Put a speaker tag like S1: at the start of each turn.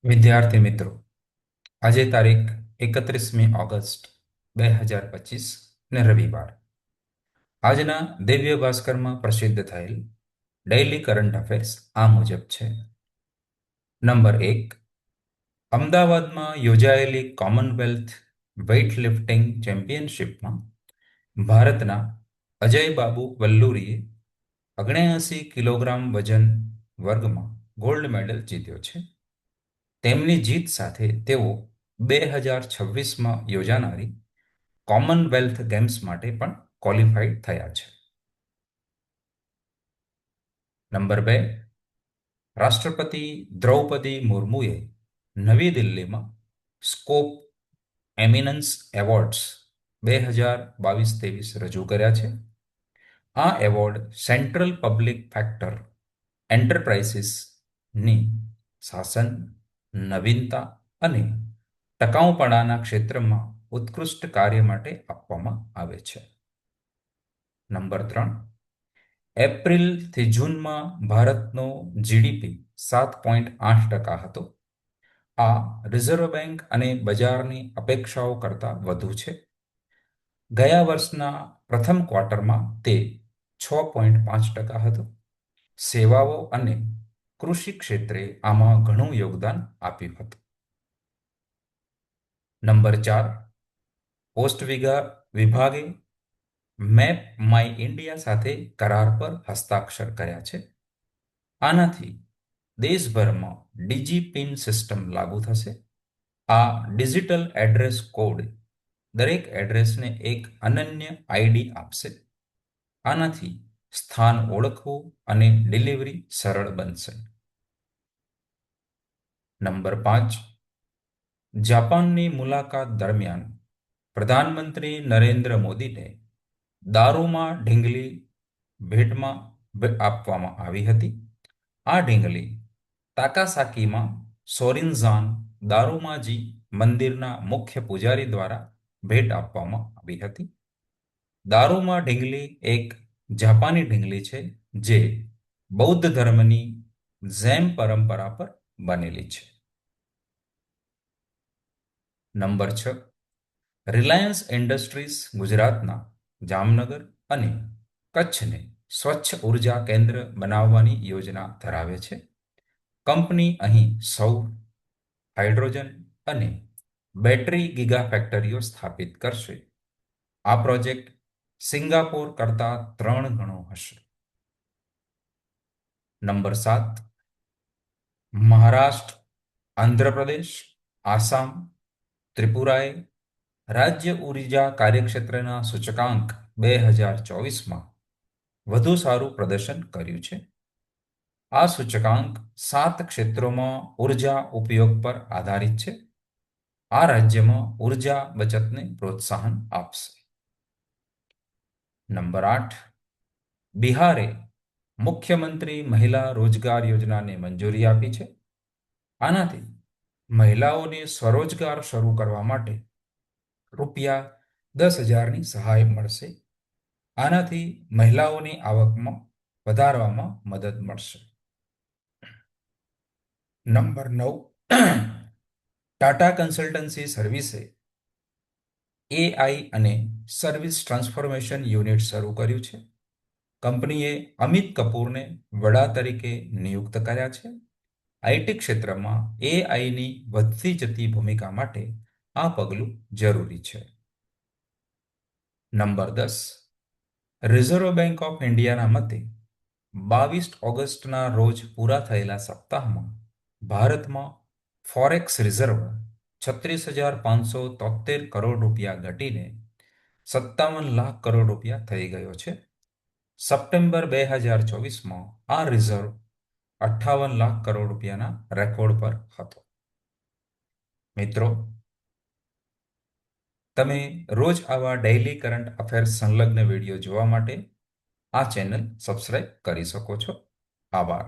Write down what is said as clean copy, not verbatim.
S1: વિદ્યાર્થી મિત્રો, આજે તારીખ 31મી ઓગસ્ટ 2025 ને રવિવાર. આજના દિવ્ય ભાસ્કરમાં પ્રસિદ્ધ થયેલ ડેઇલી કરંટ અફેર્સ આ મુજબ છે. નંબર 1. અમદાવાદમાં યોજાયેલી કોમનવેલ્થ વેઇટલિફ્ટિંગ ચેમ્પિયનશિપમાં ભારતના અજય બાબુ વલ્લુરીએ 79 કિલોગ્રામ વજન વર્ગમાં ગોલ્ડ મેડલ જીત્યો છે. તેમની જીત સાથે તેઓ 2026માં યોજાનારી કોમનવેલ્થ ગેમ્સ માટે પણ ક્વોલિફાઈડ થયા છે. નંબર 2. રાષ્ટ્રપતિ દ્રૌપદી મુર્મુએ નવી દિલ્હીમાં સ્કોપ એમિનન્સ એવોર્ડ્સ 2022-23 રજૂ કર્યા છે. આ એવોર્ડ સેન્ટ્રલ પબ્લિક ફેક્ટર એન્ટરપ્રાઇઝીસની શાસન, નવીનતા અને ટકાઉપણાના ક્ષેત્રમાં ઉત્કૃષ્ટ કાર્ય માટે આપવામાં આવે છે. નંબર 3. એપ્રિલથી જૂનમાં ભારતનો જીડીપી 7.8% હતો. આ રિઝર્વ બેંક અને બજારની અપેક્ષાઓ કરતાં વધુ છે. ગયા વર્ષના પ્રથમ ક્વાર્ટરમાં તે 6.5% હતો. સેવાઓ અને કૃષિ ક્ષેત્રે આમાં ઘણું યોગદાન આપ્યું હતું. નંબર 4. પોસ્ટ વિભાગે મેપ માય ઇન્ડિયા સાથે કરાર પર હસ્તાક્ષર કર્યા છે. આનાથી દેશભરમાં ડિજીપિન સિસ્ટમ લાગુ થશે. આ ડિજિટલ એડ્રેસ કોડ દરેક એડ્રેસને એક અનન્ય આઈડી આપશે. આનાથી સ્થાન ઓળખવું અને ડિલિવરી સરળ બનશે. નંબર 5. જાપાનની મુલાકાત દરમિયાન પ્રધાનમંત્રી નરેન્દ્ર મોદીને દારૂમાં ઢીંગલી ભેટમાં આપવામાં આવી હતી. આ ઢીંગલી તાકાસાકીમાં સોરિન્ઝાન દારૂમાજી મંદિરના મુખ્ય પૂજારી દ્વારા ભેટ આપવામાં આવી હતી. દારૂમા ઢીંગલી એક જાપાની ઢીંગલી છે જે બૌદ્ધ ધર્મની ઝેન પરંપરા પર બનેલી છે. નંબર 6. રિલાયન્સ ઇન્ડસ્ટ્રીઝ ગુજરાતના જામનગર અને કચ્છને સ્વચ્છ ઉર્જા કેન્દ્ર બનાવવાની યોજના ધરાવે છે. કંપની અહીં સૌર, હાઇડ્રોજન અને બેટરી ગીગા ફેક્ટરીઓ સ્થાપિત કરશે. આ પ્રોજેક્ટ સિંગાપોર કરતાં 3 ગણો હશે. નંબર 7. મહારાષ્ટ્ર, આંધ્રપ્રદેશ, આસામ, ત્રિપુરાએ રાજ્ય ઉર્જા કાર્યક્ષેત્રના સૂચકાંક 2024માં વધુ સારું પ્રદર્શન કર્યું છે. આ સૂચકાંક 7 ક્ષેત્રોમાં ઉર્જા ઉપયોગ પર આધારિત છે. આ રાજ્યમાં ઉર્જા બચતને પ્રોત્સાહન આપશે. નંબર 8. બિહારે મુખ્યમંત્રી મહિલા રોજગાર યોજનાને મંજૂરી આપી છે. આનાથી મહિલાઓને સ્વરોજગાર શરૂ કરવા માટે ₹10,000ની સહાય મળશે. આનાથી મહિલાઓની આવકમાં વધારવામાં મદદ મળશે. નંબર 9. ટાટા કન્સલ્ટન્સી સર્વિસે એઆઈ અને સર્વિસ ટ્રાન્સફોર્મેશન યુનિટ શરૂ કર્યું છે. કંપનીએ અમિત કપૂરને વડા તરીકે નિયુક્ત કર્યા છે. આઈટી ક્ષેત્રમાં એઆઈની વધતી જતી ભૂમિકા માટે આ પગલું જરૂરી છે. નંબર 10. રિઝર્વ બેંક ઓફ ઇન્ડિયાના મતે 22 ઓગસ્ટના રોજ પૂરા થયેલા સપ્તાહમાં ભારતમાં ફોરેક્સ રિઝર્વ 36,573 કરોડ રૂપિયા ઘટીને 57 લાખ કરોડ રૂપિયા થઈ ગયો છે. સપ્ટેમ્બર 2024માં આ રિઝર્વ 58 લાખ કરોડ રૂપિયાના રેકોર્ડ પર હતો. મિત્રો, તમે રોજ આવા ડેઇલી કરંટ અફેર્સ સંલગ્ન વિડીયો જોવા માટે આ ચેનલ સબસ્ક્રાઇબ કરી શકો છો. આભાર.